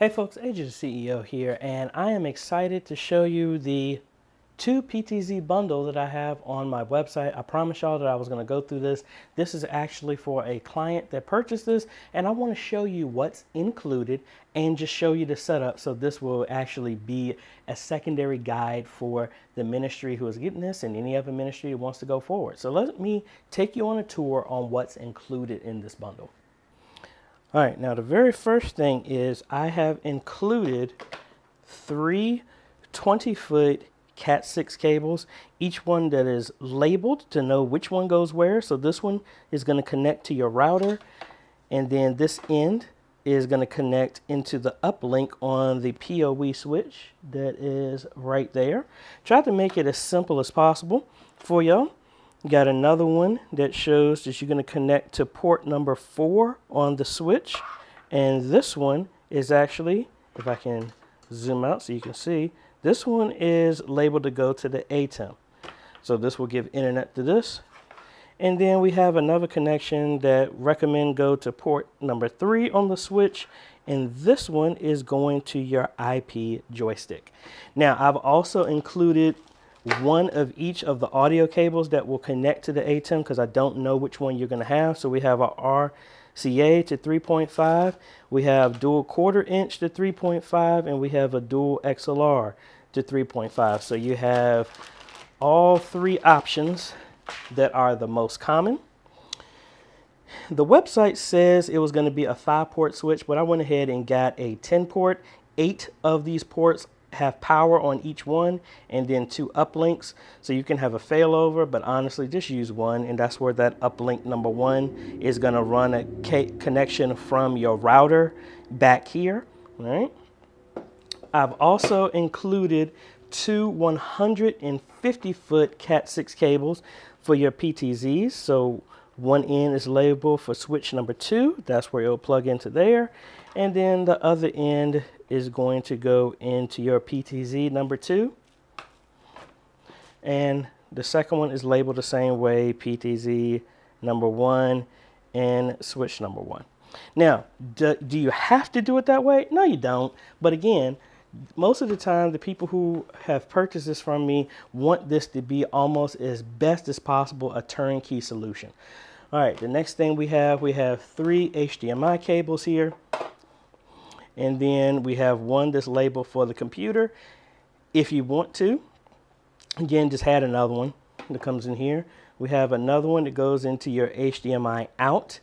Hey folks, AJ the CEO here, and I am excited to show you the 2 PTZ bundle that I have on my website. I promised y'all that I was going to go through this. This is actually for a client that purchased this, and I want to show you what's included and just show you the setup. So this will actually be a secondary guide for the ministry who is getting this and any other ministry that wants to go forward. So let me take you on a tour on what's included in this bundle. All right, now the very first thing is I have included 3 20-foot CAT6 cables, each one that is labeled to know which one goes where. So this one is going to connect to your router, and then this end is going to connect into the uplink on the POE switch that is right there. Try to make it as simple as possible for y'all. Got another one that shows that you're going to connect to port number 4 on the switch. And this one is actually, if I can zoom out so you can see, this one is labeled to go to the ATEM. So this will give internet to this. And then we have another connection that recommend go to port number 3 on the switch. And this one is going to your IP joystick. Now, I've also included one of each of the audio cables that will connect to the ATEM because I don't know which one you're going to have. So we have our RCA to 3.5, we have dual 1/4 inch to 3.5, and we have a dual XLR to 3.5. So you have all 3 options that are the most common. The website says it was going to be a 5-port switch, but I went ahead and got a 10-port. 8 of these ports have power on each one, and then 2 uplinks, so you can have a failover, but honestly just use one, and that's where that uplink number 1 is going to run a connection from your router back here. All right, I've also included 2 150-foot CAT6 cables for your PTZs. So one end is labeled for switch number 2, that's where it'll plug into there, and then the other end is going to go into your PTZ number 2. And the second one is labeled the same way, PTZ number 1 and switch number 1. Now, do you have to do it that way? No, you don't. But again, most of the time, the people who have purchased this from me want this to be almost as best as possible a turnkey solution. All right, the next thing we have 3 HDMI cables here. And then we have one that's labeled for the computer. If you want to, again, just add another one that comes in here. We have another one that goes into your HDMI out.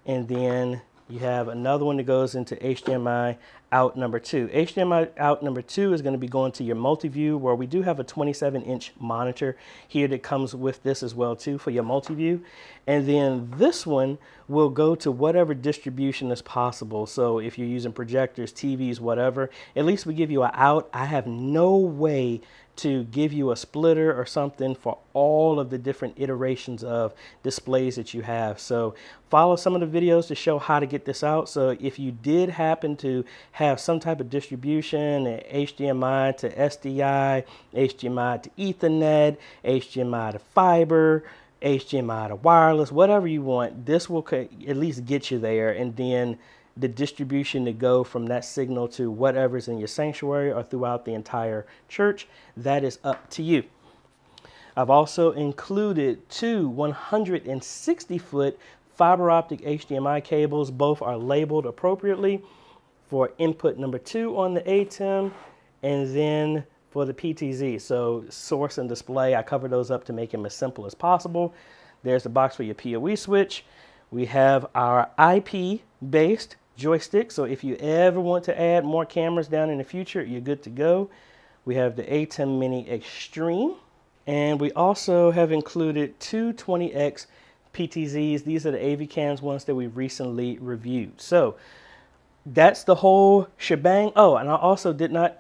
And then you have another one that goes into HDMI out number 2. HDMI out number 2 is going to be going to your multi-view, where we do have a 27-inch monitor here that comes with this as well too for your multi-view. And then this one will go to whatever distribution is possible. So if you're using projectors, TVs, whatever, at least we give you an out. I have no way to give you a splitter or something for all of the different iterations of displays that you have. So follow some of the videos to show how to get this out. So if you did happen to have some type of distribution, HDMI to SDI, HDMI to Ethernet, HDMI to fiber, HDMI to wireless, whatever you want, this will at least get you there. And then the distribution to go from that signal to whatever's in your sanctuary or throughout the entire church, that is up to you. I've also included 2 160-foot fiber optic HDMI cables. Both are labeled appropriately for input number 2 on the ATEM, and then for the PTZ. So source and display, I cover those up to make them as simple as possible. There's the box for your POE switch. We have our IP-based joystick, so if you ever want to add more cameras down in the future, you're good to go. We have the ATEM Mini Extreme, and we also have included 2 20X PTZs. These are the AV cams ones that we recently reviewed. So that's the whole shebang. Oh, and I also did not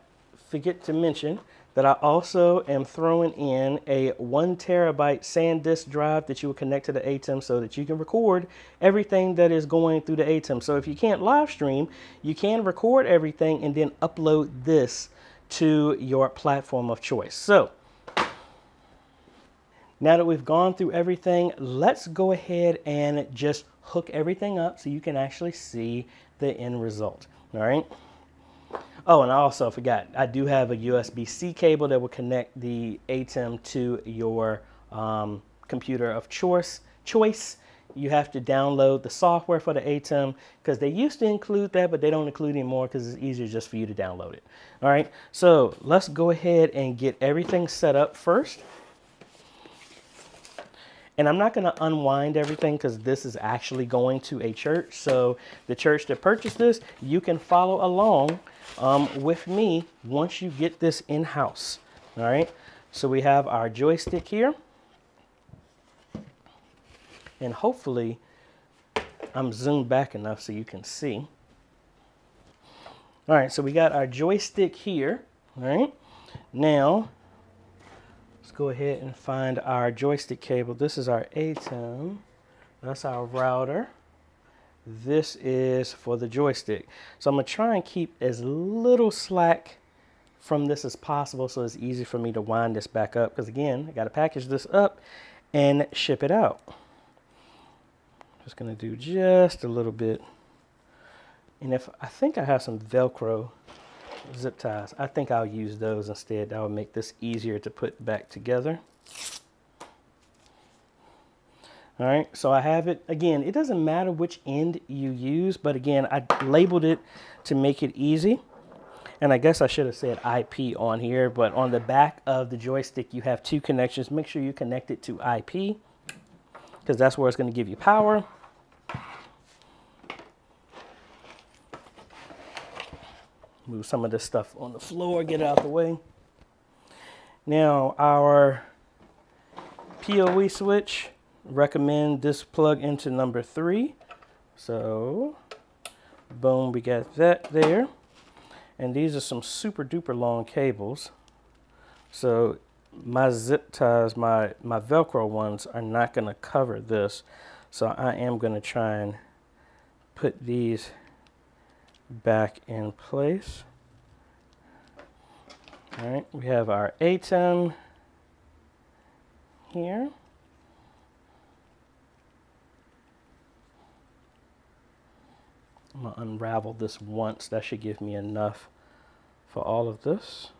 forget to mention that I also am throwing in a 1 terabyte Sandisk drive that you will connect to the ATEM so that you can record everything that is going through the ATEM. So if you can't live stream, you can record everything and then upload this to your platform of choice. So now that we've gone through everything, let's go ahead and just hook everything up so you can actually see the end result. All right. Oh, and I also forgot, I do have a USB-C cable that will connect the ATEM to your computer of choice. You have to download the software for the ATEM because they used to include that, but they don't include it anymore because it's easier just for you to download it. All right, so let's go ahead and get everything set up first. And I'm not going to unwind everything because this is actually going to a church. So the church that purchased this, you can follow along with me once you get this in-house. All right, so we have our joystick here. And hopefully I'm zoomed back enough so you can see. All right, so we got our joystick here. All right, now let's go ahead and find our joystick cable. This is our ATEM. That's our router. This is for the joystick. So I'm gonna try and keep as little slack from this as possible so it's easy for me to wind this back up. Because again, I gotta package this up and ship it out. Just gonna do just a little bit. And I think I have some Velcro zip ties. I think I'll use those instead. That will make this easier to put back together. All right, so I have it. Again, it doesn't matter which end you use, but again, I labeled it to make it easy. And I guess I should have said IP on here, but on the back of the joystick, you have two connections. Make sure you connect it to IP because that's where it's going to give you power. Move some of this stuff on the floor, get it out the way. Now our POE switch, recommend this plug into number 3. So boom, we got that there. And these are some super duper long cables. So my zip ties, my Velcro ones are not gonna cover this. So I am gonna try and put these back in place. All right, we have our ATEM here. I'm gonna unravel this once. That should give me enough for all of this.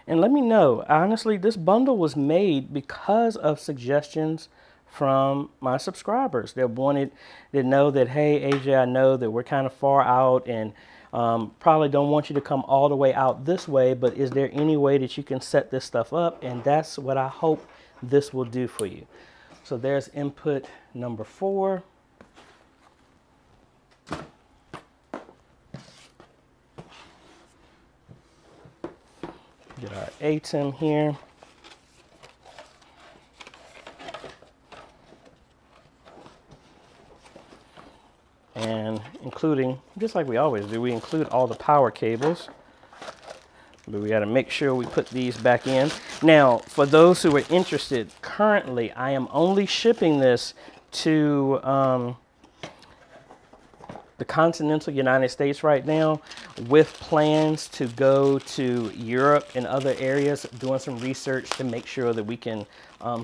And let me know, honestly, this bundle was made because of suggestions from my subscribers that wanted to know that, hey, AJ, I know that we're kind of far out and probably don't want you to come all the way out this way, but is there any way that you can set this stuff up? And that's what I hope this will do for you. So there's input number 4. Get our ATEM here. And including, just like we always do, we include all the power cables. But we got to make sure we put these back in. Now, for those who are interested, currently I am only shipping this to the continental United States right now, with plans to go to Europe and other areas, doing some research to make sure that we can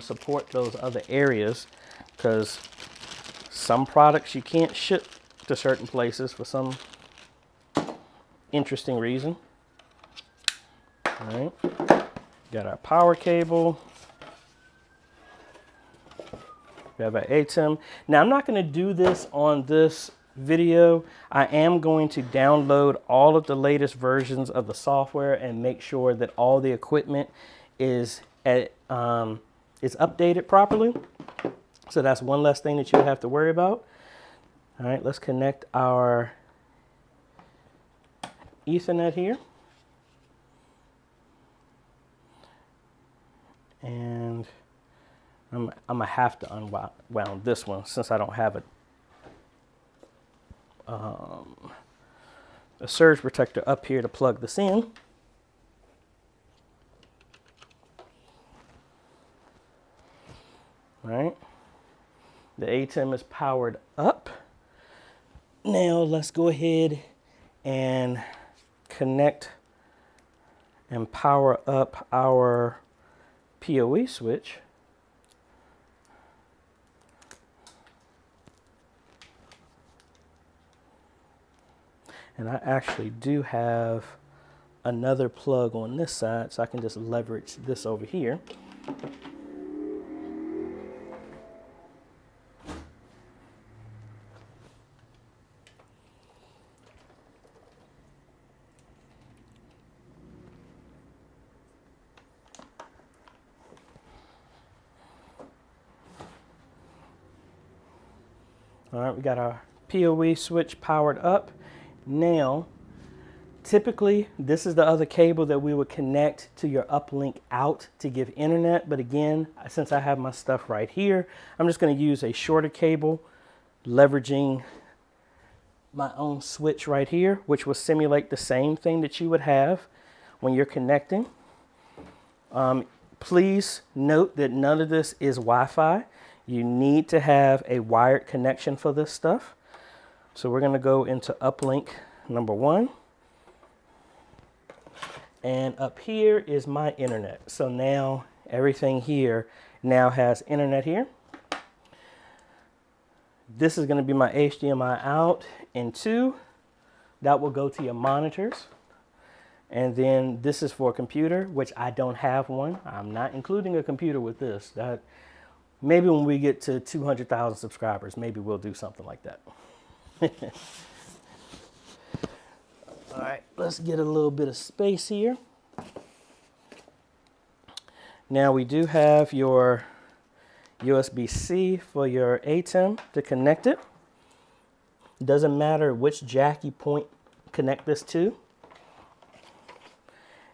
support those other areas, because some products you can't ship to certain places for some interesting reason. All right, got our power cable. We have our ATEM. Now I'm not going to do this on this video. I am going to download all of the latest versions of the software and make sure that all the equipment is updated properly. So that's one less thing that you have to worry about. All right, let's connect our Ethernet here. And I'm gonna have to unwound this one since I don't have a surge protector up here to plug this in. All right, the ATEM is powered up. Now let's go ahead and connect and power up our POE switch. And I actually do have another plug on this side, so I can just leverage this over here. All right, we got our POE switch powered up. Now, typically, this is the other cable that we would connect to your uplink out to give internet. But again, since I have my stuff right here, I'm just going to use a shorter cable, leveraging my own switch right here, which will simulate the same thing that you would have when you're connecting. Please note that none of this is Wi-Fi. You need to have a wired connection for this stuff. So we're going to go into uplink number 1. And up here is my internet. So now everything here now has internet here. This is going to be my HDMI out and 2. That will go to your monitors. And then this is for a computer, which I don't have one. I'm not including a computer with this. That maybe when we get to 200,000 subscribers, maybe we'll do something like that. All right, let's get a little bit of space here. Now we do have your USB-C for your ATEM to connect it. Doesn't matter which jack you connect this to.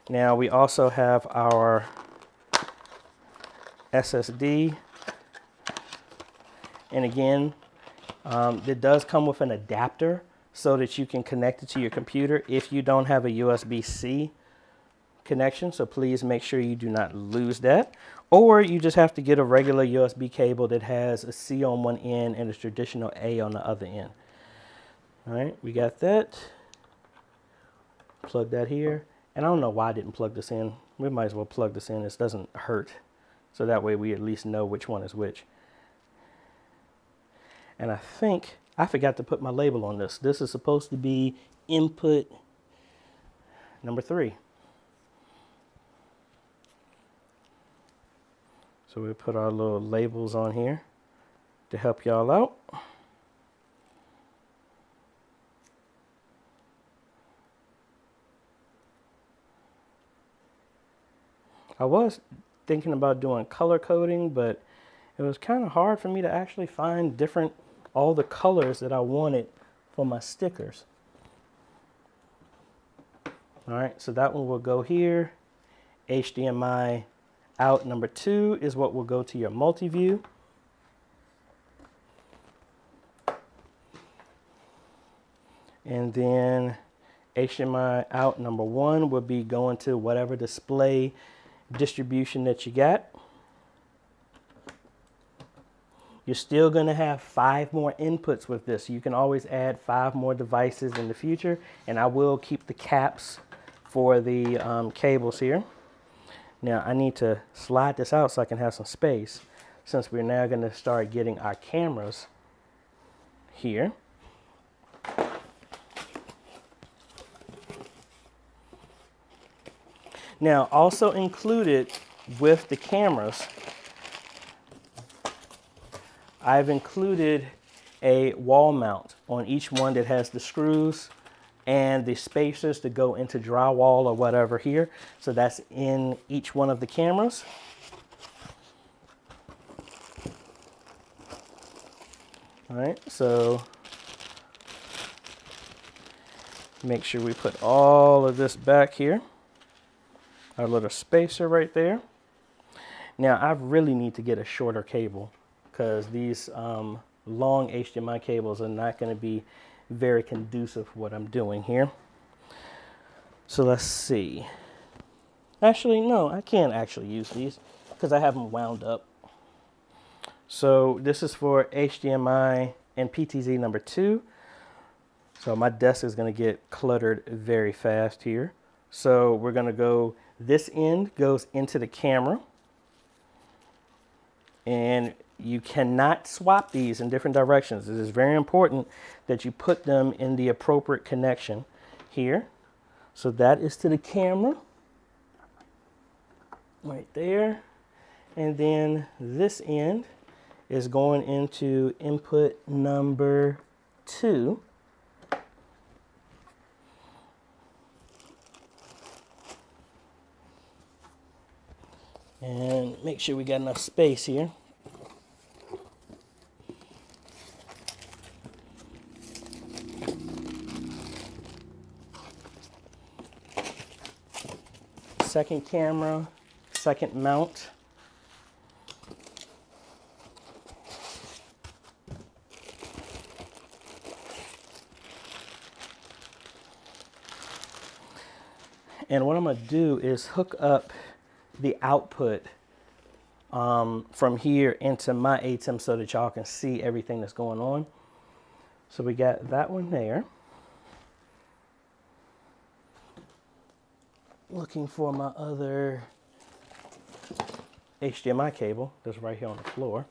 Now we also have our SSD. And again, it does come with an adapter so that you can connect it to your computer if you don't have a USB-C connection. So please make sure you do not lose that. Or you just have to get a regular USB cable that has a C on one end and a traditional A on the other end. All right, we got that. Plug that here. And I don't know why I didn't plug this in. We might as well plug this in. This doesn't hurt. So that way we at least know which one is which. And I think I forgot to put my label on this. This is supposed to be input number 3. So we put our little labels on here to help y'all out. I was thinking about doing color coding, but it was kind of hard for me to actually find all the colors that I wanted for my stickers. All right, so that one will go here. HDMI out number 2 is what will go to your multi-view. And then HDMI out number 1 will be going to whatever display distribution that you got. You're still going to have 5 more inputs with this. You can always add 5 more devices in the future, and I will keep the caps for the cables here. Now I need to slide this out so I can have some space, since we're now going to start getting our cameras here. Now, also included with the cameras, I've included a wall mount on each one that has the screws and the spacers to go into drywall or whatever here. So that's in each one of the cameras. All right, so make sure we put all of this back here. Our little spacer right there. Now I really need to get a shorter cable, because these long HDMI cables are not going to be very conducive for what I'm doing here. So let's see. Actually, no, I can't actually use these because I have them wound up. So this is for HDMI and PTZ number 2. So my desk is going to get cluttered very fast here. So we're going to go, this end goes into the camera. And you cannot swap these in different directions. It is very important that you put them in the appropriate connection. here. So that is to the camera right there. And then this end is going into input number 2. And make sure we got enough space here. Second camera, second mount. And what I'm going to do is hook up the output from here into my ATEM so that y'all can see everything that's going on. So we got that one there. Looking for my other HDMI cable that's right here on the floor.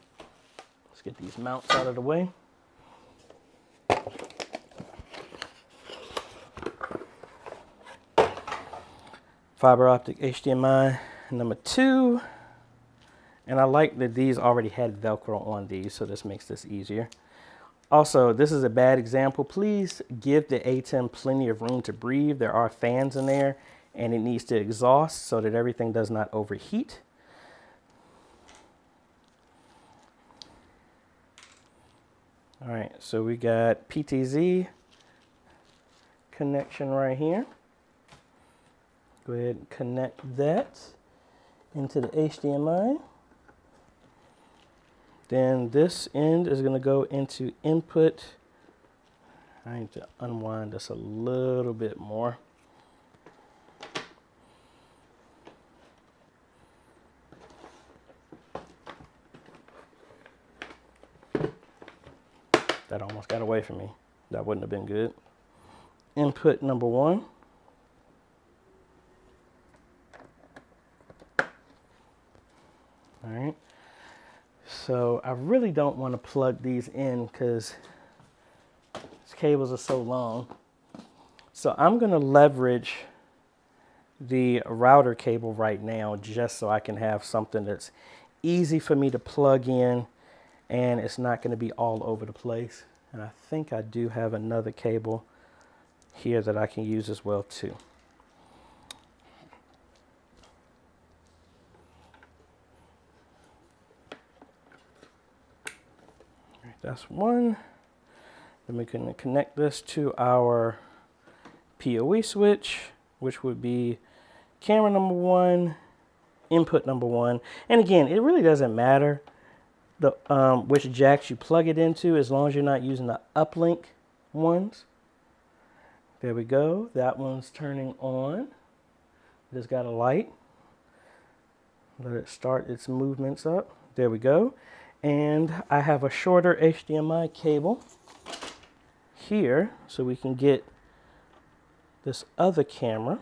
Let's get these mounts out of the way. Fiber optic HDMI number 2. And I like that these already had Velcro on these, so this makes this easier. Also, this is a bad example. Please give the ATEM plenty of room to breathe. There are fans in there, and it needs to exhaust so that everything does not overheat. All right, so we got PTZ connection right here. Go ahead and connect that into the HDMI. Then this end is going to go into input. I need to unwind this a little bit more. That almost got away from me. That wouldn't have been good. Input number 1. All right. So I really don't want to plug these in because these cables are so long. So I'm going to leverage the router cable right now just so I can have something that's easy for me to plug in and it's not going to be all over the place. And I think I do have another cable here that I can use as well too. That's one. Then we can connect this to our POE switch, which would be camera number 1, input number 1. And again, it really doesn't matter the which jacks you plug it into as long as you're not using the uplink ones. There we go. That one's turning on. It's got a light. Let it start its movements up. There we go. And I have a shorter HDMI cable here so we can get this other camera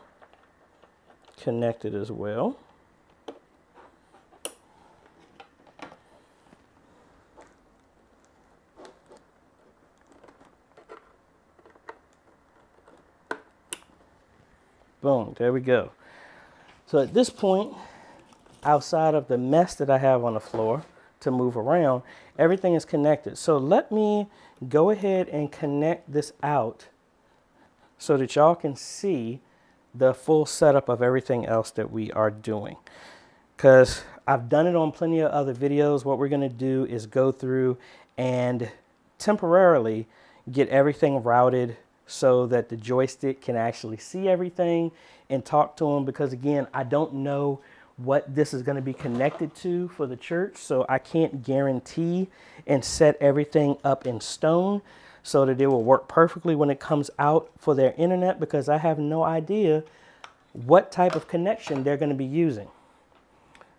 connected as well. Boom, there we go. So at this point, outside of the mess that I have on the floor to move around, everything is connected. So let me go ahead and connect this out so that y'all can see the full setup of everything else that we are doing. Because I've done it on plenty of other videos. What we're going to do is go through and temporarily get everything routed so that the joystick can actually see everything and talk to them. Because again, I don't know what this is going to be connected to for the church, so I can't guarantee and set everything up in stone so that it will work perfectly when it comes out for their internet, because I have no idea what type of connection they're going to be using.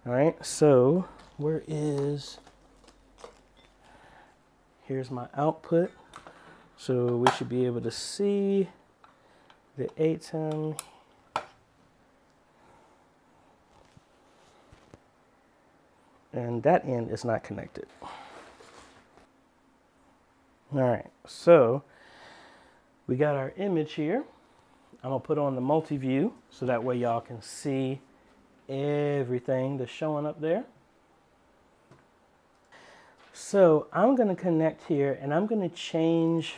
All right, so here's my output, so we should be able to see the ATEM. And that end is not connected. All right, so we got our image here I'm gonna put on the multi-view so that way y'all can see everything that's showing up there. So I'm gonna connect here and I'm gonna change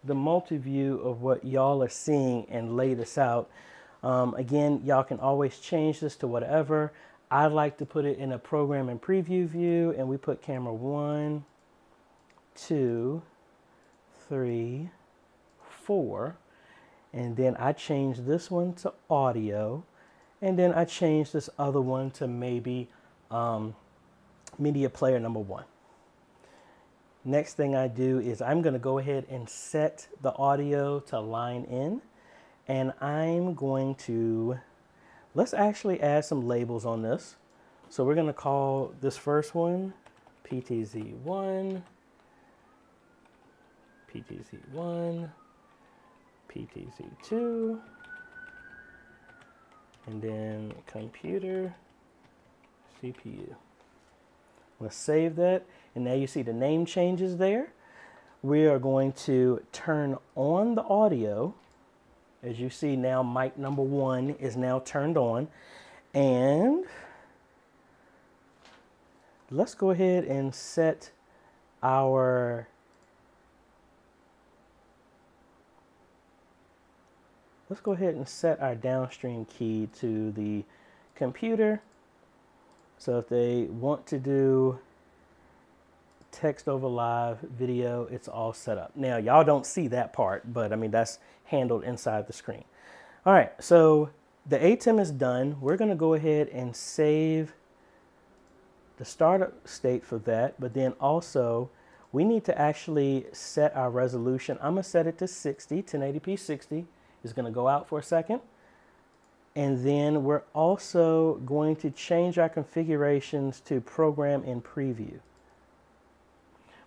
the multi-view of what y'all are seeing and lay this out. Again, y'all can always change this to whatever. I like to put it in a program and preview view, and we put camera 1, 2, 3, 4, and then I change this one to audio, and then I change this other one to maybe media player number 1. Next thing I do is I'm going to go ahead and set the audio to line in, and I'm going to, let's actually add some labels on this. So we're going to call this first one PTZ1, PTZ1, PTZ2, and then computer CPU. Let's save that, and now you see the name changes there. We are going to turn on the audio. As you see now, mic number 1 is now turned on, and let's go ahead and set our downstream key to the computer. So if they want to do text over live video, it's all set up. Now, y'all don't see that part, but I mean, that's handled inside the screen. All right, so the ATEM is done. We're gonna go ahead and save the startup state for that, but then also we need to actually set our resolution. I'm gonna set it to 60, 1080p 60. It's gonna go out for a second. And then we're also going to change our configurations to program and preview,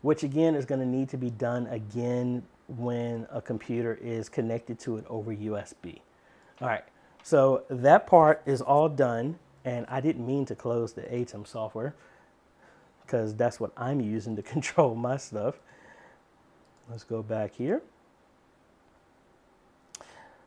which again is going to need to be done again when a computer is connected to it over USB. All right, so that part is all done, and I didn't mean to close the ATEM software because that's what I'm using to control my stuff. Let's go back here.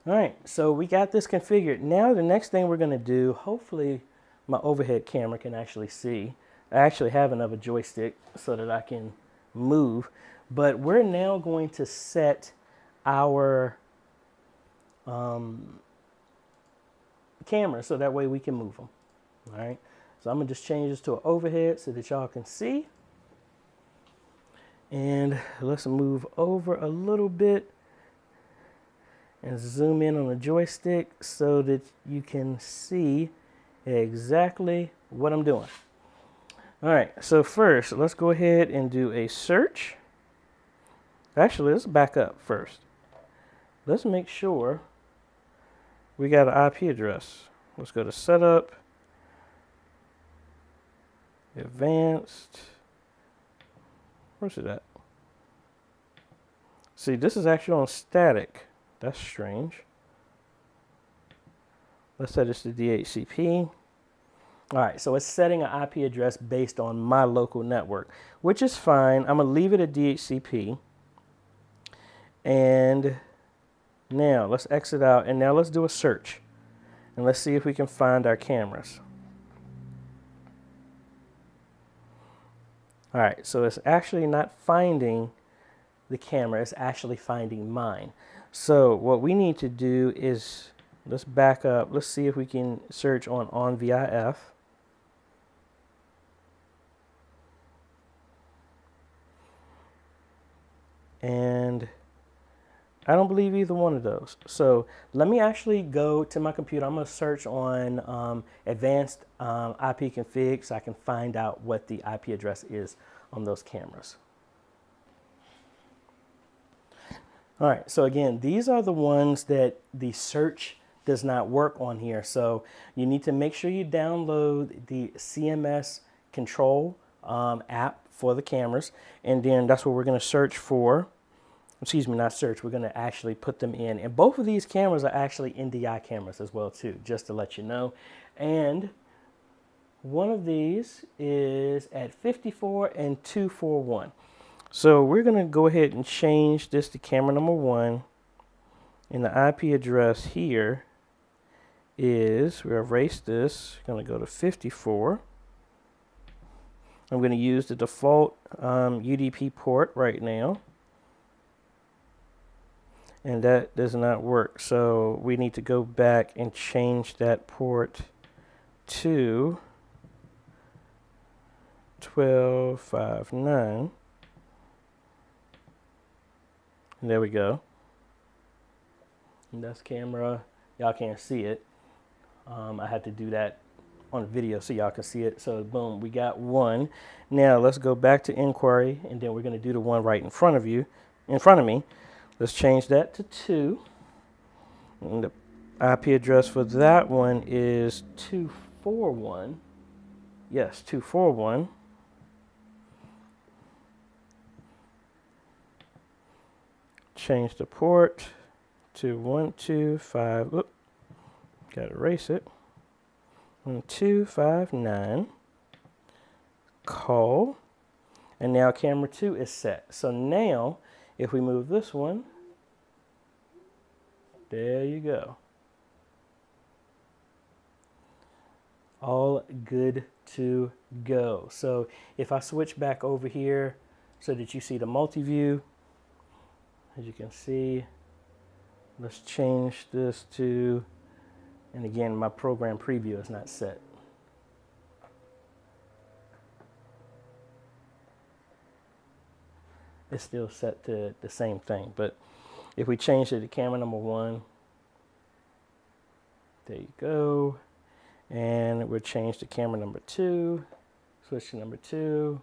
All right, so we got this configured. Now the next thing we're gonna do, hopefully my overhead camera can actually see. I actually have another joystick so that I can move, but we're now going to set our camera so that way we can move them. All right, so I'm gonna just change this to an overhead so that y'all can see. And let's move over a little bit and zoom in on the joystick so that you can see exactly what I'm doing. All right, so first, let's go ahead and do a search. Actually, let's back up first. Let's make sure we got an IP address. Let's go to Setup, Advanced. Where's it at? See, this is actually on static. That's strange. Let's set this to DHCP. All right, so it's setting an IP address based on my local network, which is fine. I'm gonna leave it at DHCP. And now let's exit out, and now let's do a search. And let's see if we can find our cameras. All right, so it's actually not finding the camera, it's actually finding mine. So what we need to do is, let's back up. Let's see if we can search on VIF. And I don't believe either one of those. So let me actually go to my computer. I'm going to search on advanced IP config so I can find out what the IP address is on those cameras. All right, so again, these are the ones that the search does not work on here. So you need to make sure you download the CMS control app for the cameras. And then that's what we're going to search for. Excuse me, not search. We're going to actually put them in. And both of these cameras are actually NDI cameras as well, too, just to let you know. And one of these is at 54 and 241. So we're going to go ahead and change this to camera number 1. And the IP address here is, we erase this, going to go to 54. I'm going to use the default UDP port right now. And that does not work. So we need to go back and change that port to 1259. And there we go. And that's camera. Y'all can't see it. I had to do that on video so y'all can see it. So boom, we got one. Now let's go back to inquiry, and then we're going to do the one right in front of me. Let's change that to 2. And the IP address for that one is 241. Yes, 241. Change the port to 125. Oop, gotta erase it. 1259. Call. And now camera 2 is set. So now, if we move this one, there you go. All good to go. So if I switch back over here so that you see the multi-view, as you can see, let's change this to, and again, my program preview is not set. It's still set to the same thing, but if we change it to camera number 1, there you go. And we'll change to camera number 2, switch to number 2,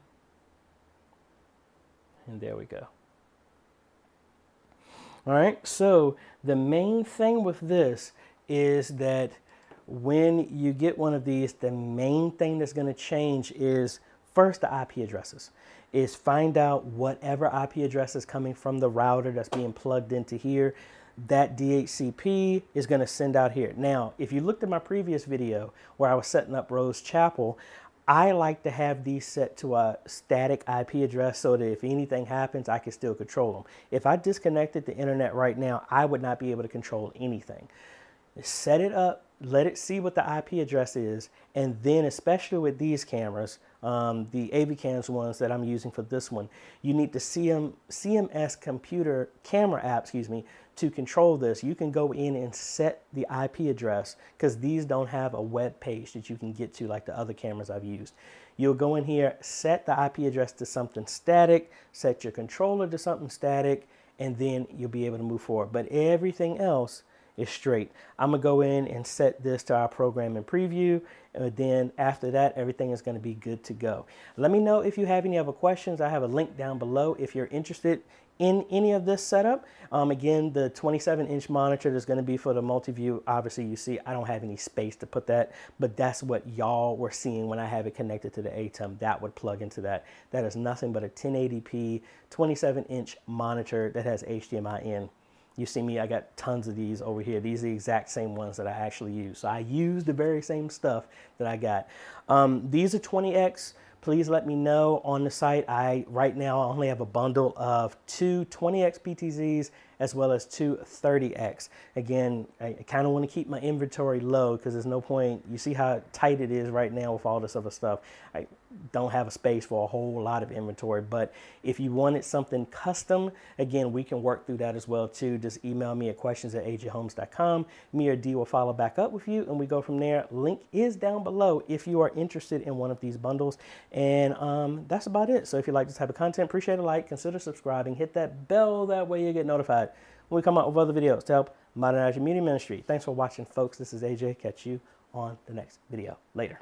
and there we go. All right, so the main thing with this is that when you get one of these, the main thing that's going to change is first the IP addresses. Is find out whatever IP address is coming from the router that's being plugged into here. That DHCP is going to send out here. Now, if you looked at my previous video where I was setting up Rose Chapel, I like to have these set to a static IP address so that if anything happens, I can still control them. If I disconnected the internet right now, I would not be able to control anything. Set it up, let it see what the IP address is, and then especially with these cameras, the AVCams ones that I'm using for this one, you need the CMS computer camera app, to control this. You can go in and set the IP address because these don't have a web page that you can get to like the other cameras I've used. You'll go in here, set the IP address to something static, set your controller to something static, and then you'll be able to move forward. But everything else is straight. I'm gonna go in and set this to our program and preview, and then after that, everything is gonna be good to go. Let me know if you have any other questions. I have a link down below if you're interested in any of this setup. Again, the 27-inch monitor is going to be for the multi-view. Obviously, you see I don't have any space to put that, but that's what y'all were seeing when I have it connected to the ATEM. That would plug into that. That is nothing but a 1080p 27-inch monitor that has HDMI in. You see me, I got tons of these over here. These are the exact same ones that I actually use. So I use the very same stuff that I got. These are 20X. Please let me know on the site. Right now I only have a bundle of 2 20X PTZs as well as 2 30X. Again, I kind of want to keep my inventory low because there's no point. You see how tight it is right now with all this other stuff. I don't have a space for a whole lot of inventory, but if you wanted something custom, again, we can work through that as well too. Just email me at questions@ajhomes.com. Me or D will follow back up with you and we go from there. Link is down below if you are interested in one of these bundles. And that's about it. So if you like this type of content, appreciate a like, consider subscribing, hit that bell, that way you get notified when we come out with other videos to help modernize your media ministry. Thanks for watching, folks. This is AJ. Catch you on the next video. Later.